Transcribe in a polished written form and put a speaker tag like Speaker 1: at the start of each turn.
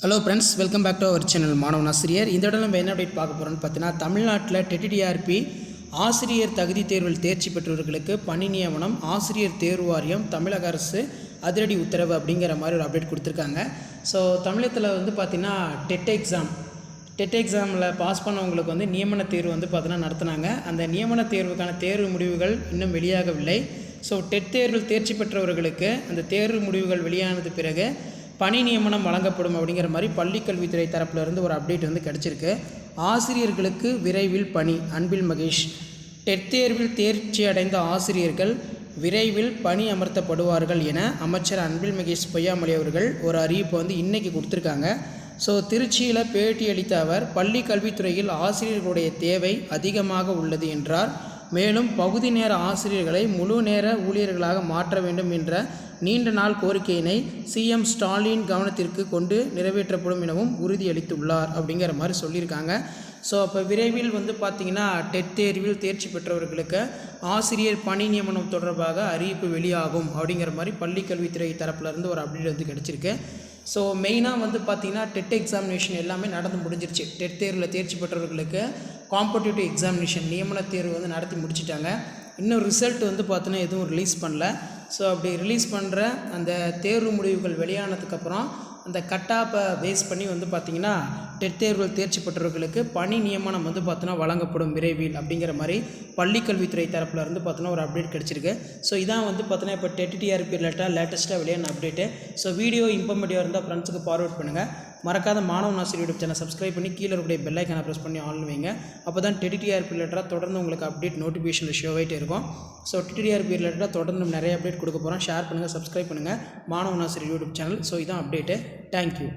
Speaker 1: Hello friends, welcome back to our channel மாணவன் ஆசிரியர். இந்த இடம் நம்ம என்ன அப்டேட் பார்க்க போகிறோம்னு பார்த்தீங்கன்னா, தமிழ்நாட்டில் டெட்டிடிஆர்பி ஆசிரியர் தகுதி தேர்வில் தேர்ச்சி பெற்றவர்களுக்கு பணி நியமனம், ஆசிரியர் தேர்வு வாரியம், தமிழக அரசு அதிரடி உத்தரவு அப்படிங்கிற மாதிரி ஒரு அப்டேட் கொடுத்துருக்காங்க. ஸோ தமிழகத்தில் வந்து பார்த்திங்கன்னா டெட் எக்ஸாமில் பாஸ் பண்ணவங்களுக்கு வந்து நியமன தேர்வு வந்து பார்த்தீங்கன்னா நடத்தினாங்க. அந்த நியமன தேர்வுக்கான தேர்வு முடிவுகள் இன்னும் வெளியாகவில்லை. ஸோ டெட் தேர்வில் தேர்ச்சி பெற்றவர்களுக்கு அந்த தேர்வு முடிவுகள் வெளியானது பிறகு பணி நியமனம் வழங்கப்படும் அப்படிங்கிற மாதிரி பள்ளிக்கல்வித்துறை தரப்பிலிருந்து ஒரு அப்டேட் வந்து கிடச்சிருக்கு. ஆசிரியர்களுக்கு விரைவில் பணி. அன்பில் மகேஷ். டெட் தேர்வில் தேர்ச்சி அடைந்த ஆசிரியர்கள் விரைவில் பணி அமர்த்தப்படுவார்கள் என அமைச்சர் அன்பில் மகேஷ் பொய்யாமொழி அவர்கள் ஒரு அறிவிப்பை வந்து இன்றைக்கி கொடுத்துருக்காங்க. ஸோ திருச்சியில் பேட்டி அளித்த அவர், பள்ளி கல்வித்துறையில் ஆசிரியர்களுடைய தேவை அதிகமாக உள்ளது என்றார். மேலும் பகுதி நேர ஆசிரியர்களை முழு நேர ஊழியர்களாக மாற்ற வேண்டும் என்ற நீண்ட நாள் கோரிக்கையினை சிஎம் ஸ்டாலின் கவனத்திற்கு கொண்டு நிறைவேற்றப்படும் எனவும் உறுதியளித்துள்ளார் அப்படிங்கிற மாதிரி சொல்லியிருக்காங்க. ஸோ அப்போ விரைவில் வந்து பார்த்திங்கன்னா டெட் தேர்வில் தேர்ச்சி பெற்றவர்களுக்கு ஆசிரியர் பணி நியமனம் தொடர்பாக அறிவிப்பு வெளியாகும் அப்படிங்கிற மாதிரி பள்ளிக்கல்வித்துறை தரப்புலேருந்து ஒரு அப்டேட் வந்து கிடச்சிருக்கு. ஸோ மெயினாக வந்து பார்த்திங்கன்னா டெட் எக்ஸாமினேஷன் எல்லாமே நடந்து முடிஞ்சிருச்சு. டெட் தேர்வில் தேர்ச்சி பெற்றவர்களுக்கு காம்படிட்டிவ் எக்ஸாமினேஷன் நியமன தேர்வு வந்து நடத்தி முடிச்சிட்டாங்க. இன்னும் ரிசல்ட் வந்து பார்த்தோன்னா எதுவும் ரிலீஸ் பண்ணல. ஸோ அப்படி ரிலீஸ் பண்ணுற அந்த தேர்வு முடிவுகள் வெளியானதுக்கப்புறம் அந்த கட்டாப்பை பேஸ் பண்ணி வந்து பார்த்திங்கன்னா டெட் தேர்வில் தேர்ச்சி பெற்றவர்களுக்கு பணி நியமனம் வந்து பார்த்தோன்னா வழங்கப்படும் விரைவில் அப்படிங்கிற மாதிரி பள்ளிக்கல்வித்துறை தரப்பில் இருந்து பார்த்தோன்னா ஒரு அப்டேட் கிடச்சிருக்கு. ஸோ இதான் வந்து பார்த்தோன்னா இப்போ டெட்டிடிஆர்பி லேட்டஸ்ட்டாக வெளியான அப்டேட்டு. ஸோ வீடியோ இன்ஃபர்மேட்டிவாக இருந்தால் ஃப்ரெண்ட்ஸுக்கு ஃபார்வர்ட் பண்ணுங்கள். மறக்காத மாணவன் ஆசிரியர் யூடியூப் சேனல் சப்ஸ்கிரைப் பண்ணி கீழே இருக்கக்கூடிய பெல் ஐக்கானை ப்ரெஸ் பண்ணி ஆன் வைங்க. அப்போ தான் டெட்டிடிஆர்பி ரிலேட்டடாக தொடர்ந்து உங்களுக்கு அப்டேட் நோட்டிஃபிகேஷனில் ஷோ ஆகிட்டே இருக்கும். ஸோ டெட்டிடிஆர்பி ரிலேட்டடாக தொடர்ந்து நிறைய அப்டேட் கொடுக்க போகிறோம். ஷேர் பண்ணுங்கள், சப்ஸ்கிரைப் பண்ணுங்கள் மாணவன் ஆசிரியர் யூடியூப் சேனல். ஸோ இதான் அப்டேட்டு. தேங்க்யூ.